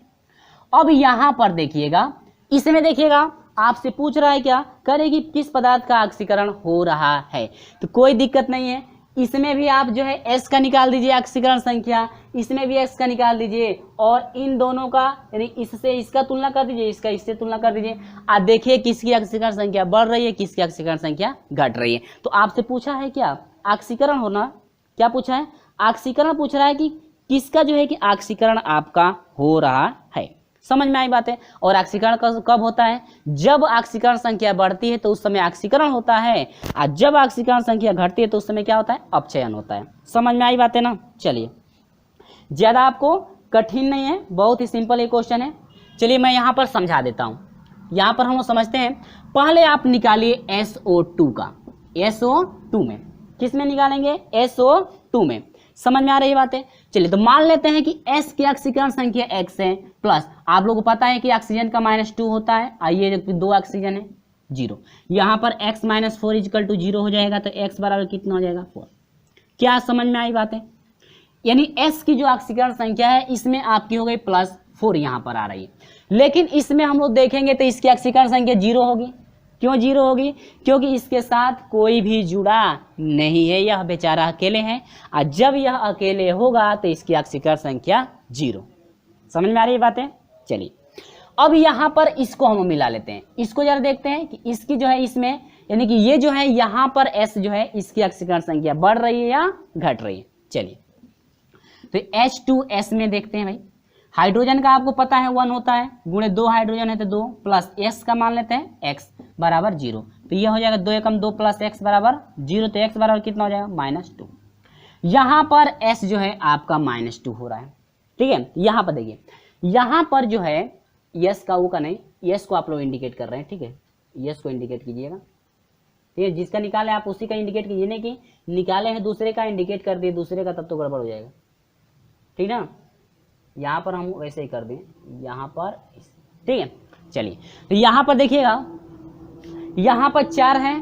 अब यहाँ पर देखिएगा, इसमें देखिएगा आपसे पूछ रहा है क्या, करेगी किस पदार्थ का ऑक्सीकरण हो रहा है। तो कोई दिक्कत नहीं है, इसमें भी आप जो है S का निकाल दीजिए ऑक्सीकरण संख्या, इसमें भी S का निकाल दीजिए, और इन दोनों का यानी इससे इसका तुलना कर दीजिए, इसका इससे तुलना कर दीजिए। आप देखिए किसकी ऑक्सीकरण संख्या बढ़ रही है, किसकी ऑक्सीकरण संख्या घट रही है। तो आपसे पूछा है क्या, ऑक्सीकरण होना, क्या पूछा है, ऑक्सीकरण पूछ रहा है कि किसका जो है कि ऑक्सीकरण आपका हो रहा है। समझ में आई बात है। और ऑक्सीकरण कब होता है, जब ऑक्सीकरण संख्या बढ़ती है तो उस समय ऑक्सीकरण होता है, और जब ऑक्सीकरण संख्या घटती है तो उस समय क्या होता है, अपचयन होता है। समझ में आई बात है ना। चलिए ज़्यादा आपको कठिन नहीं है, बहुत ही सिंपल ये क्वेश्चन है। चलिए मैं यहाँ पर समझा देता हूँ। यहाँ पर हम लोग समझते हैं, पहले आप निकालिए SO2 का, SO2 में, किस में निकालेंगे, SO2 में। समझ में आ रही बात है। चलिए तो मान लेते हैं कि S की ऑक्सीकरण संख्या X है, प्लस आप लोगों को पता है कि ऑक्सीजन का -2 होता है, आइए 2 ऑक्सीजन है 0, यहाँ पर X - 4 = 0 हो जाएगा, तो X बराबर कितना हो जाएगा, 4। क्या समझ में आई बात है। यानी S की जो ऑक्सीकरण संख्या है इसमें आपकी हो गई +4 यहाँ पर आ रही है, लेकिन इसमें हम लोग देखेंगे तो इसकी ऑक्सीकरण संख्या 0 होगी। क्यों 0 होगी, क्योंकि इसके साथ कोई भी जुड़ा नहीं है, यह बेचारा अकेले है, और जब यह अकेले होगा तो इसकी ऑक्सीकरण संख्या 0। समझ में आ रही है बातें? चलिए अब यहाँ पर इसको हम मिला लेते हैं, इसको जरा देखते हैं कि इसकी जो है इसमें यानी कि ये जो है यहाँ पर S जो है इसकी ऑक्सीकरण संख्या बढ़ रही है या घट रही है। चलिए तो H2S में देखते हैं भाई, हाइड्रोजन का आपको पता है 1 होता है, गुणे 2 हाइड्रोजन है तो 2 प्लस S का मान लेते हैं x बराबर 0, तो ये हो जाएगा 2 एकम 2 प्लस x बराबर 0, तो x बराबर कितना हो जाएगा -2। यहाँ पर S जो है आपका -2 हो रहा है, ठीक है। यहाँ पर देखिए, यहाँ पर जो है यस का वो का नहीं, यस को आप लोग इंडिकेट कर रहे हैं, ठीक है, यस को इंडिकेट कीजिएगा, ठीक है। जिसका निकाले आप उसी का इंडिकेट कीजिए, नहीं कि निकाले हैं दूसरे का इंडिकेट कर दिए दूसरे का, तब तो गड़बड़ हो जाएगा, ठीक ना। यहाँ पर हम वैसे ही कर दें, यहाँ पर, ठीक है। चलिए तो यहाँ पर देखिएगा, यहाँ पर 4 है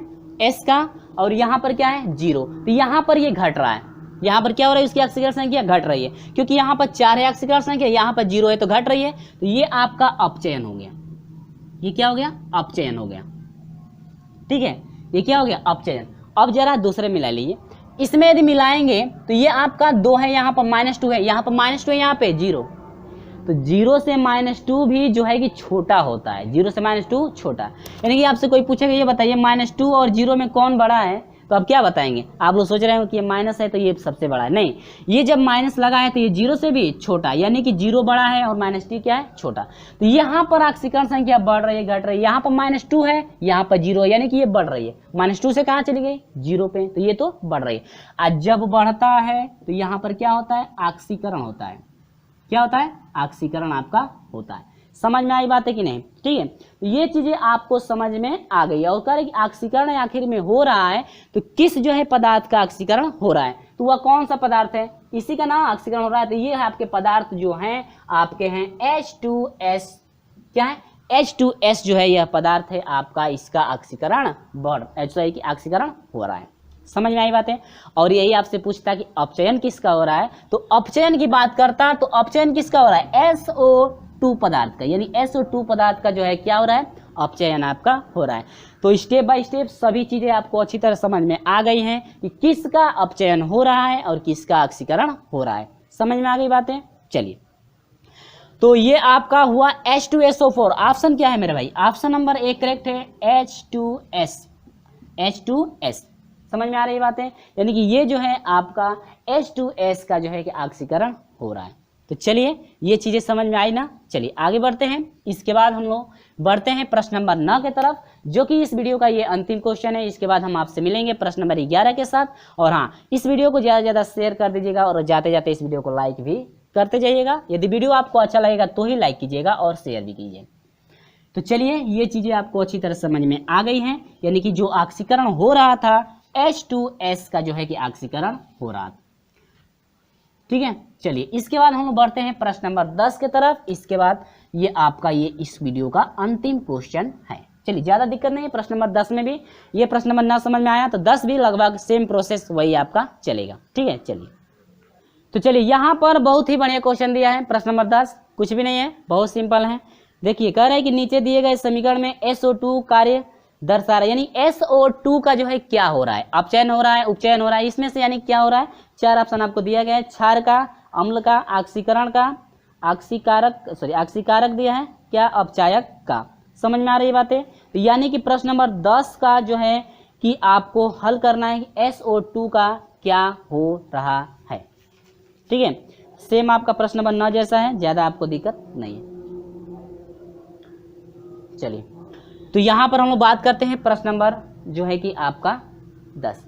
S का और यहाँ पर क्या है 0, तो यहाँ पर ये घट रहा है, यहाँ पर क्या हो रहा है, इसकी ऑक्सीकरण संख्या घट रही है, क्योंकि यहाँ पर 4 है ऑक्सीकरण संख्या, यहाँ पर 0 है तो घट रही है, तो ये आपका अपचयन हो गया, ये क्या हो गया, अपचयन हो गया, ठीक है, ये क्या हो गया, अपचयन। अब जरा दूसरे मिला लीजिए, इसमें यदि मिलाएंगे तो ये आपका 2 है, यहाँ पर -2 है, यहाँ पर -2 है, यहाँ पे 0, तो 0 से -2 भी जो है कि छोटा होता है, 0 से -2 छोटा, यानी कि आपसे कोई पूछेगा ये बताइए -2 और 0 में कौन बड़ा है, तो आप क्या बताएंगे, आप लोग सोच रहे हो कि ये माइनस है तो ये सबसे बड़ा है, नहीं, ये जब माइनस लगा है तो ये 0 से भी छोटा, यानी कि 0 बड़ा है और -t क्या है, छोटा। तो यहाँ पर ऑक्सीकरण संख्या बढ़ रही है घट रही है, यहाँ पर -2 है, यहाँ पर 0 है, यानी कि ये बढ़ रही है, -2 से कहाँ चली गई 0 पे, तो ये तो बढ़ रही है। आज जब बढ़ता है तो यहाँ पर क्या होता है, ऑक्सीकरण होता है, क्या होता है, ऑक्सीकरण आपका होता है। समझ में आई बात है कि नहीं, ठीक है। तो ये चीजें आपको समझ में आ गई, और कह रहे कि ऑक्सीकरण आखिर में हो रहा है तो किस जो है पदार्थ का ऑक्सीकरण हो रहा है, तो वह कौन सा पदार्थ है, इसी का नाम ऑक्सीकरण हो रहा है। तो ये है आपके पदार्थ जो हैं आपके हैं H2S, क्या है, H2S जो है यह पदार्थ है आपका, इसका ऑक्सीकरण ऑक्सीकरण हो रहा है। समझ में आई बातें। और यही आपसे पूछता कि अपचयन किसका हो रहा है, तो अपचयन की बात करता तो अपचयन किसका हो रहा है, SO2 पदार्थ का, यानी SO2 पदार्थ का जो है क्या हो रहा है, अपचयन आपका हो रहा है। तो स्टेप बाय स्टेप सभी चीजें आपको अच्छी तरह समझ में आ गई हैं कि किसका अपचयन हो रहा है और किसका ऑक्सीकरण हो रहा है। समझ में आ गई बातें। चलिए तो ये आपका हुआ H2SO4। ऑप्शन क्या है मेरे भाई, ऑप्शन नंबर 1 करेक्ट है, H2S। समझ में आ रही बातें, यानी कि ये जो है आपका H2S का जो है कि ऑक्सीकरण हो रहा है। तो चलिए ये चीजें समझ में आई ना। चलिए आगे बढ़ते हैं, इसके बाद हम लोग बढ़ते हैं प्रश्न नंबर 9 की तरफ, जो कि इस वीडियो का ये अंतिम क्वेश्चन है। इसके बाद हम आपसे मिलेंगे प्रश्न नंबर 11 के साथ। और हाँ, इस वीडियो को ज़्यादा से ज़्यादा शेयर कर दीजिएगा और जाते जाते इस वीडियो को लाइक भी करते जाइएगा। यदि वीडियो आपको अच्छा लगेगा तो ही लाइक कीजिएगा और शेयर भी कीजिए। तो चलिए ये चीज़ें आपको अच्छी तरह समझ में आ गई हैं, यानी कि जो ऑक्सीकरण हो रहा था H2S का जो है कि ऑक्सीकरण हो रहा था, ठीक है। चलिए इसके बाद हम बढ़ते हैं प्रश्न नंबर 10 के तरफ। इसके बाद ये आपका ये इस वीडियो का अंतिम क्वेश्चन है। चलिए ज़्यादा दिक्कत नहीं है, प्रश्न नंबर 10 में भी ये प्रश्न नंबर 9 समझ में आया तो 10 भी लगभग सेम प्रोसेस वही आपका चलेगा, ठीक है। चलिए तो चलिए यहाँ पर बहुत ही बढ़िया क्वेश्चन दिया है। प्रश्न नंबर 10 कुछ भी नहीं है, बहुत सिंपल है। देखिए कह रहा है कि नीचे दिए गए समीकरण में SO2 कार्य दर्शा रहा है, यानी SO2 का जो है क्या हो रहा है, अपचयन हो रहा है, उपचयन हो रहा है, इसमें से यानी क्या हो रहा है। 4 ऑप्शन आपको दिया गया है, क्षार का, अम्ल का, ऑक्सीकरण का, ऑक्सीकारक दिया है, क्या अपचायक का। समझ में आ रही बातें। तो यानी कि प्रश्न नंबर 10 का जो है कि आपको हल करना है कि SO2 का क्या हो रहा है, ठीक है। सेम आपका प्रश्न नंबर 9 जैसा है, ज्यादा आपको दिक्कत नहीं है। चलिए तो यहाँ पर हम लोग बात करते हैं प्रश्न नंबर जो है कि आपका 10।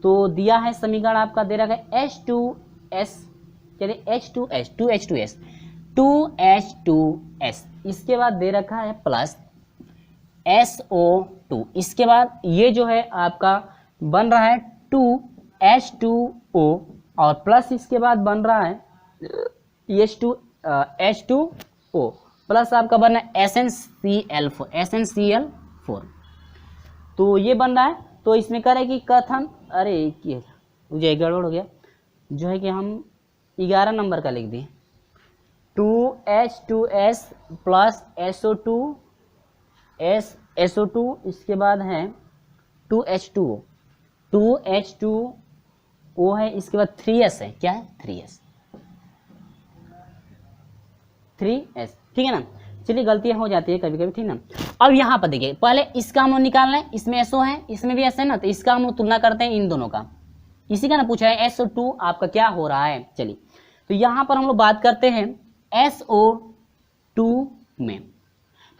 तो दिया है समीकरण आपका दे रखा है H2S, चलिए H2S, इसके बाद दे रखा है प्लस SO2, इसके बाद ये जो है आपका बन रहा है 2H2O और प्लस इसके बाद बन रहा है H2O प्लस आपका बन रहा है SnCl4। तो ये बन रहा है। तो इसमें कह रहे हैं कि कथन, अरे मुझे गड़बड़ हो गया, जो है कि हम 11 नंबर का लिख दिए, 2H2S प्लस SO2 इसके बाद है 2H2O है, इसके बाद 3S है, क्या है 3S। 3s, ठीक है ना। चलिए गलतियां हो जाती है कभी कभी, ठीक ना। अब यहाँ पर देखिए, पहले इसका हम लोग निकाल रहे हैं, इसमें SO है, इसमें भी S है ना, तो इसका हम लोग तुलना करते हैं इन दोनों का। इसी का ना पूछा है SO2 आपका क्या हो रहा है। चलिए तो यहाँ पर हम लोग बात करते हैं SO2 में।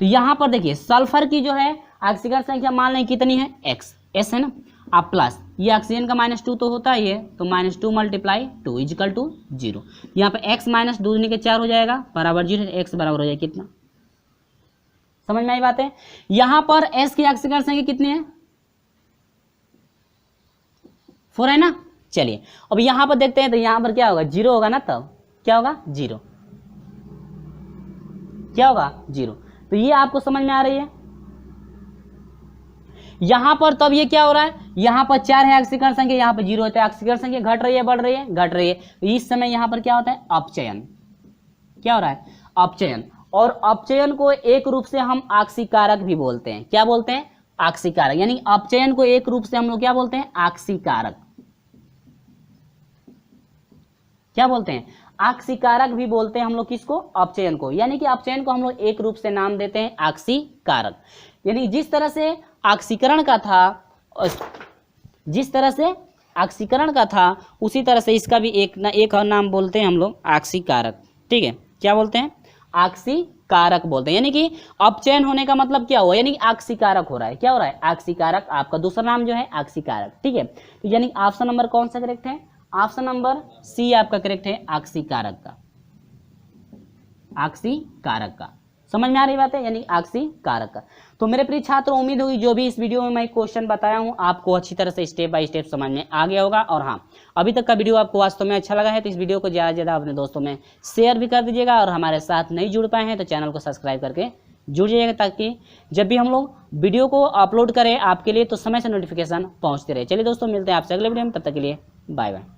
तो यहाँ पर देखिए सल्फर की जो है ऑक्सीकरण संख्या मान लें कितनी है, S है ना, आप प्लस ये ऑक्सीजन का -2 तो होता ही है, तो -2 × 2 = 0। यहाँ पे x - 2 दूनी के 4 हो जाएगा बराबर 0, x बराबर हो जाएगा कितना, समझ में आई बात है। यहाँ पर S की ऑक्सीकरण संख्या कितनी है, 4 है ना। चलिए अब यहाँ पर देखते हैं, तो यहाँ पर क्या होगा, 0 होगा ना, तब क्या होगा 0, क्या होगा 0। तो ये आपको समझ में आ रही है। यहां पर तब ये क्या हो रहा है, यहां पर 4 है ऑक्सीकरण संख्या, यहां पर 0 होता है, ऑक्सीकरण संख्या घट रही है बढ़ रही है, घट रही है। तो इस समय यहां पर क्या होता है, अपचयन, क्या हो रहा है, अपचयन। और अपचयन को एक रूप से हम ऑक्सीकारक भी बोलते हैं, क्या बोलते हैं, ऑक्सीकारक। यानी अपचयन को एक रूप से हम लोग क्या बोलते हैं, ऑक्सीकारक, क्या बोलते हैं, ऑक्सीकारक भी बोलते हैं हम लोग किसको, अपचयन को। यानी कि अपचयन को हम लोग एक रूप से नाम देते हैं ऑक्सीकारक। यानी जिस तरह से ऑक्सीकरण का था, जिस तरह से ऑक्सीकरण का था उसी तरह से इसका भी एक और नाम बोलते हैं हम लोग ऑक्सीकारक, ठीक है। क्या बोलते हैं, ऑक्सीकारक बोलते हैं। यानी कि अपचयन होने का मतलब क्या हुआ, यानी ऑक्सीकारक हो रहा है, क्या हो रहा है, ऑक्सीकारक। आपका दूसरा नाम जो है ऑक्सीकारक, ठीक है। तो यानी ऑप्शन नंबर कौन सा करेक्ट है, ऑप्शन नंबर सी आपका करेक्ट है, ऑक्सीकारक का, ऑक्सीकारक का। समझ में आ रही बात है, यानी ऑक्सीकारक का। तो मेरे प्रिय छात्र, उम्मीद होगी जो भी इस वीडियो में मैं क्वेश्चन बताया हूं आपको अच्छी तरह से स्टेप बाय स्टेप समझ में आ गया होगा। और हाँ, अभी तक का वीडियो आपको वास्तव में अच्छा लगा है तो इस वीडियो को ज़्यादा से ज़्यादा अपने दोस्तों में शेयर भी कर दीजिएगा। और हमारे साथ नहीं जुड़ पाए हैं तो चैनल को सब्सक्राइब करके जुड़ जाइएगा, ताकि जब भी हम लोग वीडियो को अपलोड करें आपके लिए तो समय से नोटिफिकेशन पहुँचते रहे। चलिए दोस्तों, मिलते हैं आपसे अगले वीडियो में, तब तक के लिए बाय बाय।